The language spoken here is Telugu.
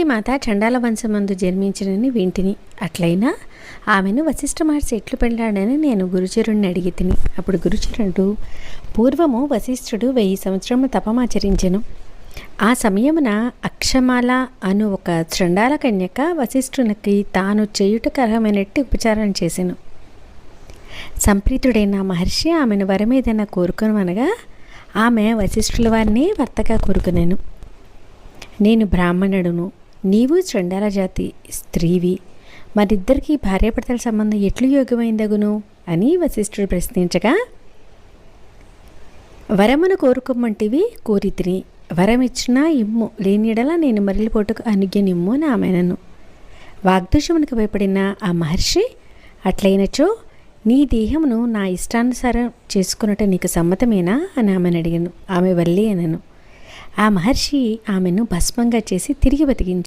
మాత చండాల వంశమందు జన్మించినని వింటిని. అట్లయినా ఆమెను వశిష్ఠ మహర్షి ఎట్లు పెళ్ళాడని నేను గురుచరుణ్ణి అడిగి తిని. అప్పుడు గురుచరుడు, పూర్వము వశిష్ఠుడు 1000 సంవత్సరము తపమాచరించెను. ఆ సమయమున అక్షమాల అను ఒక చండాల కన్యక వశిష్ఠునికి తాను చేయుటకు అర్హమైనట్టు ఉపచారం చేసెను. సంప్రీతుడైన మహర్షి ఆమెను వరమేదైనా కోరుకొనమనగా ఆమె వశిష్ఠుల వారిని భర్తగా కోరుకునేను. నేను బ్రాహ్మణుడును, నీవు చండాల జాతి స్త్రీవి, మరిద్దరికీ భార్యాభర్తల సంబంధం ఎట్లు యోగ్యమైందగును అని వశిష్ఠుడు ప్రశ్నించగా, వరమును కోరుకోమంటివి, కోరితిని, వరమిచ్చినా ఇమ్ము, లేనిడలా నేను మరలిపోటుకు అనుజ్ఞనిమ్ము అని ఆమెనను. వాగ్దోషమునకు భయపడిన ఆ మహర్షి, అట్లయినచో నీ దేహమును నా ఇష్టానుసారం చేసుకున్నట్టు నీకు సమ్మతమేనా అని ఆమెను అడిగాను. ఆమె వల్లే అనను. ఆ మహర్షి ఆమెను భస్మంగా చేసి తిరిగి బతికించాడు.